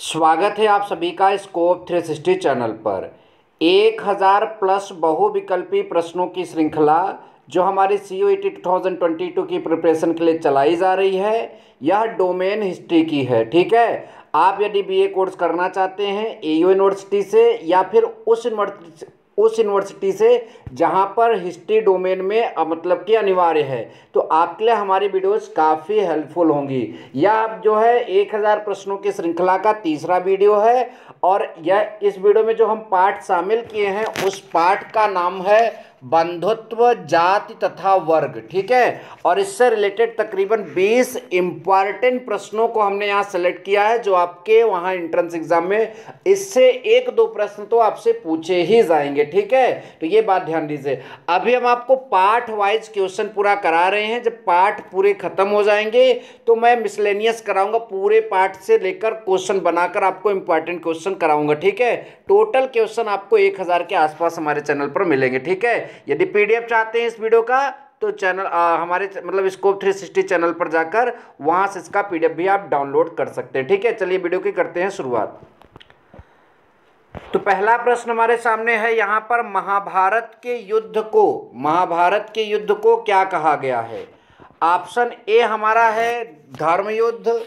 स्वागत है आप सभी का स्कोप 360 चैनल पर। 1000 प्लस बहुविकल्पी प्रश्नों की श्रृंखला जो हमारी CUET 2022 की प्रिपरेशन के लिए चलाई जा रही है, यह डोमेन हिस्ट्री की है। ठीक है, आप यदि BA कोर्स करना चाहते हैं AU यूनिवर्सिटी से या फिर उस यूनिवर्सिटी से जहां पर हिस्ट्री डोमेन में मतलब कि अनिवार्य है, तो आपके लिए हमारी वीडियोस काफ़ी हेल्पफुल होंगी। यह आप जो है 1000 प्रश्नों की श्रृंखला का तीसरा वीडियो है और यह इस वीडियो में जो हम पाठ शामिल किए हैं उस पाठ का नाम है बंधुत्व, जाति तथा वर्ग। ठीक है, और इससे रिलेटेड तकरीबन 20 इंपॉर्टेंट प्रश्नों को हमने यहाँ सेलेक्ट किया है जो आपके वहाँ एंट्रेंस एग्जाम में इससे 1-2 प्रश्न तो आपसे पूछे ही जाएंगे। ठीक है, तो ये बात ध्यान दीजिए। अभी हम आपको पार्ट वाइज क्वेश्चन पूरा करा रहे हैं। जब पार्ट पूरे खत्म हो जाएंगे तो मैं मिसलेनियस कराऊंगा, पूरे पार्ट से लेकर क्वेश्चन बनाकर आपको इंपॉर्टेंट क्वेश्चन कराऊंगा। ठीक है, टोटल क्वेश्चन आपको 1000 के आसपास हमारे चैनल पर मिलेंगे। ठीक है, यदि PDF चाहते हैं इस वीडियो का तो चैनल हमारे मतलब स्कोप 360 चैनल पर जाकर वहां से इसका PDF भी आप डाउनलोड कर सकते हैं। ठीक है, चलिए वीडियो की करते हैं शुरुआत। तो पहला प्रश्न हमारे सामने है यहाँ पर, महाभारत के युद्ध को क्या कहा गया है? ऑप्शन ए हमारा है धर्म युद्ध,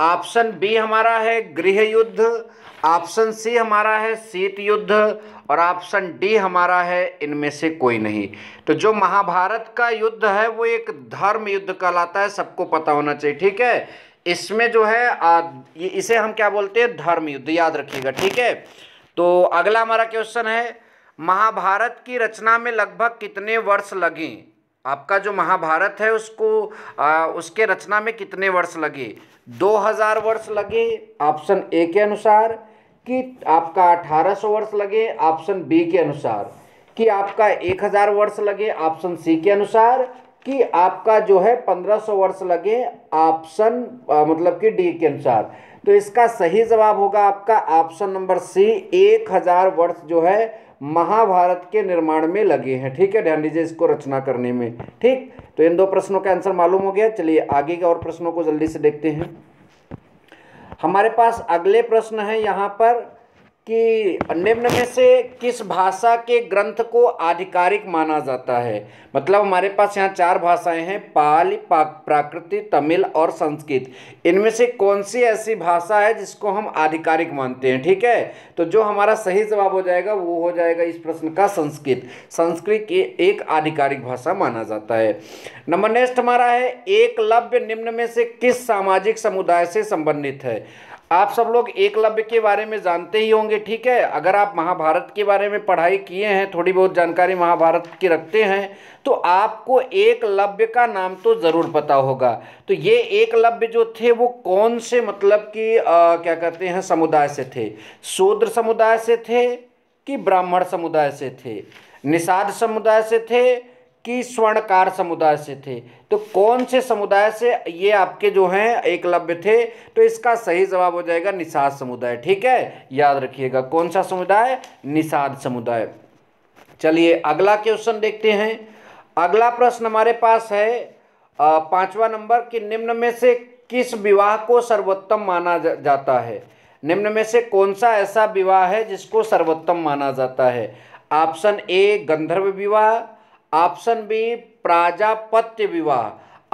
ऑप्शन बी हमारा है गृह युद्ध, ऑप्शन सी हमारा है शीत युद्ध और ऑप्शन डी हमारा है इनमें से कोई नहीं। तो जो महाभारत का युद्ध है वो एक धर्म युद्ध कहलाता है, सबको पता होना चाहिए। ठीक है, इसमें जो है इसे हम क्या बोलते हैं? धर्म युद्ध, याद रखिएगा। ठीक है, तो अगला हमारा क्वेश्चन है, महाभारत की रचना में लगभग कितने वर्ष लगे? आपका जो महाभारत है उसको उसके रचना में कितने वर्ष लगे? 2000 वर्ष लगे ऑप्शन ए के अनुसार, कि आपका 1800 वर्ष लगे ऑप्शन बी के अनुसार, कि आपका 1000 वर्ष लगे ऑप्शन सी के अनुसार, कि आपका जो है 1500 वर्ष लगे ऑप्शन मतलब कि डी के अनुसार। तो इसका सही जवाब होगा आपका ऑप्शन नंबर सी, 1000 वर्ष जो है महाभारत के निर्माण में लगे हैं। ठीक है, ध्यान दीजिए इसको रचना करने में। ठीक, तो इन 2 प्रश्नों का आंसर मालूम हो गया। चलिए आगे के और प्रश्नों को जल्दी से देखते हैं। हमारे पास अगले प्रश्न है यहाँ पर कि निम्न में से किस भाषा के ग्रंथ को आधिकारिक माना जाता है? मतलब हमारे पास यहाँ 4 भाषाएं हैं, पाली, प्राकृत, तमिल और संस्कृत। इनमें से कौन सी ऐसी भाषा है जिसको हम आधिकारिक मानते हैं? ठीक है, तो जो हमारा सही जवाब हो जाएगा वो हो जाएगा इस प्रश्न का संस्कृत। संस्कृत एक आधिकारिक भाषा माना जाता है। नंबर नेक्स्ट हमारा है, एकलव्य निम्न में से किस सामाजिक समुदाय से संबंधित है? आप सब लोग एकलव्य के बारे में जानते ही होंगे। ठीक है, अगर आप महाभारत के बारे में पढ़ाई किए हैं, थोड़ी बहुत जानकारी महाभारत की रखते हैं, तो आपको एकलव्य का नाम तो ज़रूर पता होगा। तो ये एकलव्य जो थे वो कौन से मतलब कि क्या कहते हैं समुदाय से थे? शूद्र समुदाय से थे कि ब्राह्मण समुदाय से थे, निषाद समुदाय से थे कि स्वर्णकार समुदाय से थे? तो कौन से समुदाय से ये आपके जो हैं एकलव्य थे? तो इसका सही जवाब हो जाएगा निषाद समुदाय। ठीक है, याद रखिएगा कौन सा समुदाय? निषाद समुदाय। चलिए अगला क्वेश्चन देखते हैं। अगला प्रश्न हमारे पास है 5वां नंबर, कि निम्न में से किस विवाह को सर्वोत्तम माना जाता है? निम्न में से कौन सा ऐसा विवाह है जिसको सर्वोत्तम माना जाता है? ऑप्शन ए गंधर्व विवाह, ऑप्शन बी प्राजापत्य विवाह,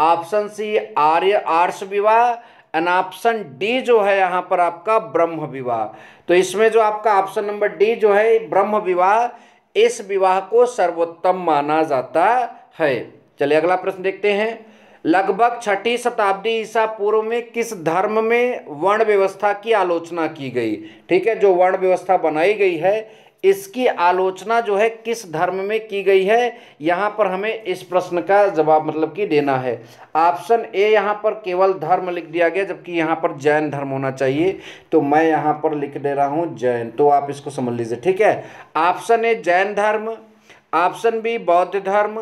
ऑप्शन सी आर्ष विवाह एंड ऑप्शन डी जो है यहाँ पर आपका ब्रह्म विवाह। तो इसमें जो आपका ऑप्शन नंबर डी जो है ब्रह्म विवाह, इस विवाह को सर्वोत्तम माना जाता है। चलिए अगला प्रश्न देखते हैं। लगभग 6ठी शताब्दी ईसा पूर्व में किस धर्म में वर्ण व्यवस्था की आलोचना की गई? ठीक है, जो वर्ण व्यवस्था बनाई गई है इसकी आलोचना जो है किस धर्म में की गई है? यहाँ पर हमें इस प्रश्न का जवाब मतलब कि देना है। ऑप्शन ए यहाँ पर केवल धर्म लिख दिया गया, जबकि यहाँ पर जैन धर्म होना चाहिए, तो मैं यहाँ पर लिख दे रहा हूँ जैन, तो आप इसको समझ लीजिए। ठीक है, ऑप्शन ए जैन धर्म, ऑप्शन बी बौद्ध धर्म,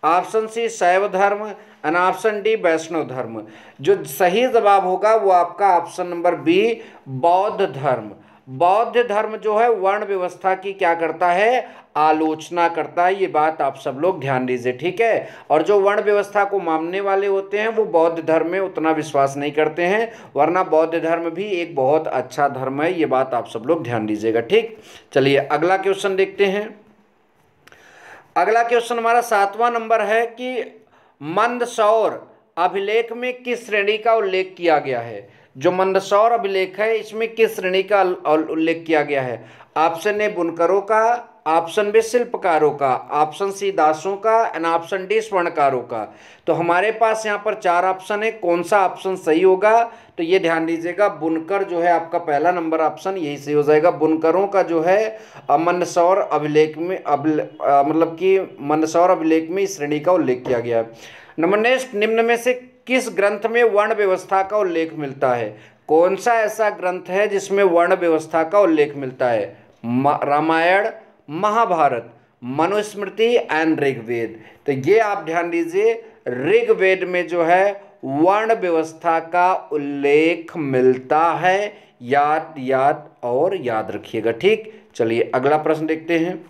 ऑप्शन सी शैव धर्म एंड ऑप्शन डी वैष्णव धर्म। जो सही जवाब होगा वो आपका ऑप्शन नंबर बी बौद्ध धर्म। बौद्ध धर्म जो है वर्ण व्यवस्था की क्या करता है, आलोचना करता है। ये बात आप सब लोग ध्यान दीजिए, ठीक है। और जो वर्ण व्यवस्था को मानने वाले होते हैं वो बौद्ध धर्म में उतना विश्वास नहीं करते हैं, वरना बौद्ध धर्म भी एक बहुत अच्छा धर्म है। ये बात आप सब लोग ध्यान दीजिएगा, ठीक। चलिए अगला क्वेश्चन देखते हैं। अगला क्वेश्चन हमारा 7वां नंबर है कि मंदसौर अभिलेख में किस श्रेणी का उल्लेख किया गया है। जो मंदसौर अभिलेख है इसमें किस श्रेणी का उल्लेख किया गया है। ऑप्शन ए बुनकरों का, ऑप्शन बी शिल्पकारों का, ऑप्शन सी दासों का एंड ऑप्शन डी स्वर्णकारों का। तो हमारे पास यहाँ पर 4 ऑप्शन है, कौन सा ऑप्शन सही होगा, तो ये ध्यान दीजिएगा बुनकर जो है आपका पहला नंबर ऑप्शन यही सही हो जाएगा। बुनकरों का जो है मंदसौर अभिलेख में मतलब कि मंदसौर अभिलेख में इस श्रेणी का उल्लेख किया गया है। नंबर नेक्स्ट, निम्न में से किस ग्रंथ में वर्ण व्यवस्था का उल्लेख मिलता है। कौन सा ऐसा ग्रंथ है जिसमें वर्ण व्यवस्था का उल्लेख मिलता है। रामायण, महाभारत, मनुस्मृति एंड ऋग्वेद। तो ये आप ध्यान दीजिए, ऋग्वेद में जो है वर्ण व्यवस्था का उल्लेख मिलता है। याद और याद रखिएगा, ठीक। चलिए अगला प्रश्न देखते हैं।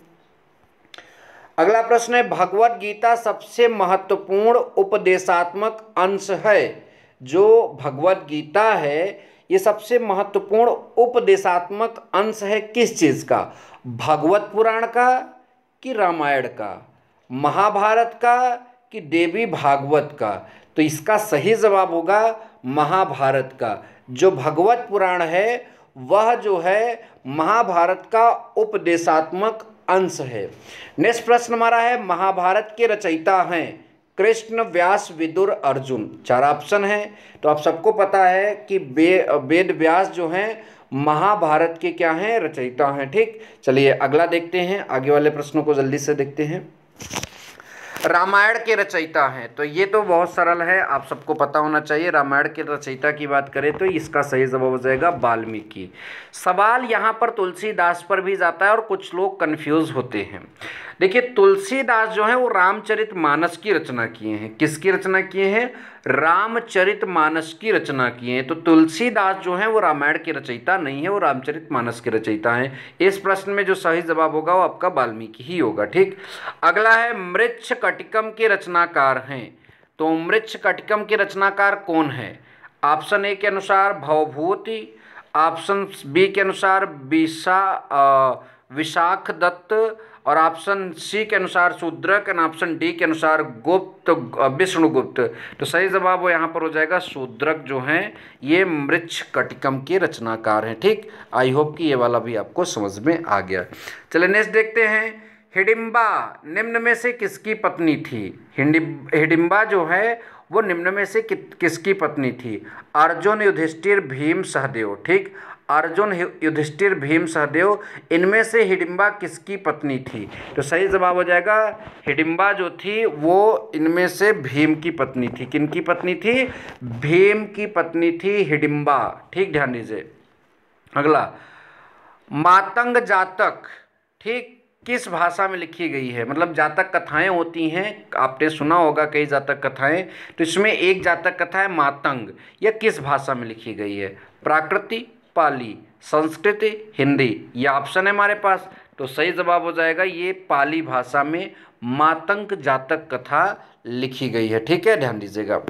अगला प्रश्न है, भगवत गीता सबसे महत्वपूर्ण उपदेशात्मक अंश है। जो भगवत गीता है ये सबसे महत्वपूर्ण उपदेशात्मक अंश है किस चीज़ का, भगवत पुराण का कि रामायण का, महाभारत का कि देवी भागवत का। तो इसका सही जवाब होगा महाभारत का। जो भगवत पुराण है वह जो है महाभारत का उपदेशात्मक अंश है। नेक्स्ट प्रश्न हमारा है, महाभारत के रचयिता हैं कृष्ण, व्यास, विदुर, अर्जुन। 4 ऑप्शन है। तो आप सबको पता है कि वेद व्यास जो हैं महाभारत के क्या हैं, रचयिता हैं, ठीक। चलिए अगला देखते हैं, आगे वाले प्रश्नों को जल्दी से देखते हैं। रामायण के रचयिता हैं, तो ये तो बहुत सरल है, आप सबको पता होना चाहिए। रामायण के रचयिता की बात करें तो इसका सही जवाब हो जाएगा वाल्मीकि। सवाल यहाँ पर तुलसीदास पर भी जाता है और कुछ लोग कंफ्यूज होते हैं। देखिए तुलसीदास जो है वो रामचरितमानस की रचना किए हैं। किसकी रचना किए हैं, रामचरितमानस की रचना किए हैं। तो तुलसीदास जो है वो रामायण के रचयिता नहीं है, वो रामचरितमानस के रचयिता हैं। इस प्रश्न में जो सही जवाब होगा वो आपका वाल्मीकि ही होगा, ठीक। अगला है, मृच्छकटिकम के रचनाकार हैं। तो मृच्छकटिकम के रचनाकार कौन है। ऑप्शन ए के अनुसार भवभूति, ऑप्शन बी के अनुसार विशाख दत्त, और ऑप्शन सी के अनुसार शूद्रक, एंड ऑप्शन डी के अनुसार गुप्त, विष्णुगुप्त। तो सही जवाब वो यहाँ पर हो जाएगा शूद्रक जो हैं ये मृच्छकटिकम के रचनाकार हैं, ठीक। आई होप कि ये वाला भी आपको समझ में आ गया। चलिए नेक्स्ट देखते हैं, हिडिंबा निम्न में से किसकी पत्नी थी। हिडिंबा जो है वो निम्न में से किसकी पत्नी थी। अर्जुन, युधिष्ठिर, भीम, सहदेव, ठीक। अर्जुन, युधिष्ठिर, भीम, सहदेव, इनमें से हिडिंबा किसकी पत्नी थी। तो सही जवाब हो जाएगा हिडिंबा जो थी वो इनमें से भीम की पत्नी थी। किनकी पत्नी थी, भीम की पत्नी थी हिडिंबा, ठीक। ध्यान दीजिए। अगला, मातंग जातक, ठीक, किस भाषा में लिखी गई है। मतलब जातक कथाएं होती हैं, आपने सुना होगा कई जातक कथाएं, तो इसमें एक जातक कथा है मातंग। यह किस भाषा में लिखी गई है, प्राकृति, पाली, संस्कृति, हिंदी। यह ऑप्शन है हमारे पास। तो सही जवाब हो जाएगा ये पाली भाषा में मातंग जातक कथा लिखी गई है, ठीक है। ध्यान दीजिएगा।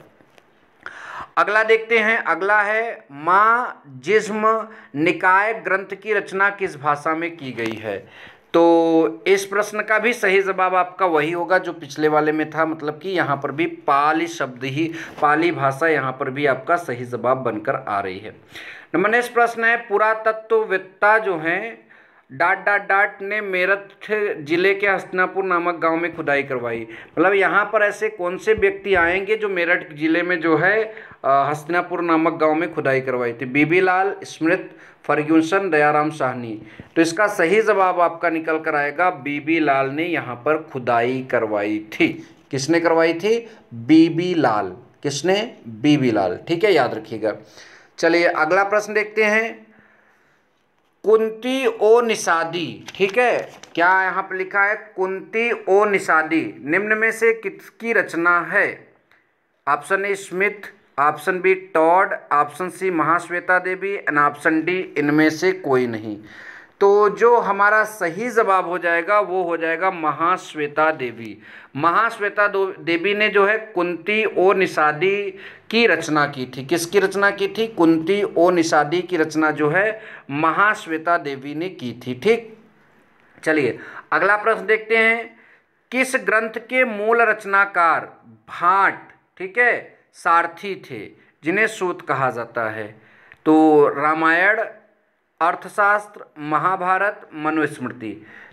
अगला देखते हैं। अगला है, माँ जिस्म निकाय ग्रंथ की रचना किस भाषा में की गई है। तो इस प्रश्न का भी सही जवाब आपका वही होगा जो पिछले वाले में था। मतलब कि यहाँ पर भी पाली शब्द ही, पाली भाषा यहाँ पर भी आपका सही जवाब बनकर आ रही है। नंबर नेक्स्ट प्रश्न है, पुरातत्ववेत्ता जो हैं ... ने मेरठ जिले के हस्तिनापुर नामक गांव में खुदाई करवाई। मतलब यहाँ पर ऐसे कौन से व्यक्ति आएंगे जो मेरठ जिले में जो है हस्तिनापुर नामक गांव में खुदाई करवाई थी। बीबी लाल, स्मिथ, फर्ग्यूसन, दयाराम साहनी। तो इसका सही जवाब आपका निकल कर आएगा बीबी लाल ने यहाँ पर खुदाई करवाई थी। किसने करवाई थी, बीबी लाल। किसने, बीबी लाल, ठीक है, याद रखिएगा। चलिए अगला प्रश्न देखते हैं, कुंती ओ निषादी, ठीक है। क्या यहाँ पर लिखा है, कुंती ओ निषादी निम्न में से किसकी रचना है। Option A Smith, option B Todd, option C Mahasweta Devi and option D इनमें से कोई नहीं। तो जो हमारा सही जवाब हो जाएगा वो हो जाएगा महाश्वेता देवी। महाश्वेता देवी ने जो है कुंती ओ निषादी की रचना की थी। किसकी रचना की थी? कुंती ओ निषादी की रचना जो है महाश्वेता देवी ने की थी। ठीक, चलिए अगला प्रश्न देखते हैं। किस ग्रंथ के मूल रचनाकार भाट, ठीक है, सारथी थे जिन्हें सूत कहा जाता है? तो रामायण, अर्थशास्त्र, महाभारत, मनुस्मृति।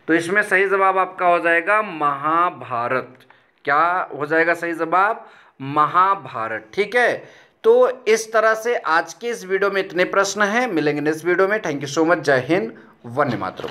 तो इसमें सही जवाब आपका हो जाएगा महाभारत। क्या हो जाएगा सही जवाब? महाभारत। ठीक है, तो इस तरह से आज के इस वीडियो में इतने प्रश्न हैं। मिलेंगे नेक्स्ट वीडियो में। Thank you so much. जय हिंद, वंदे मातरम।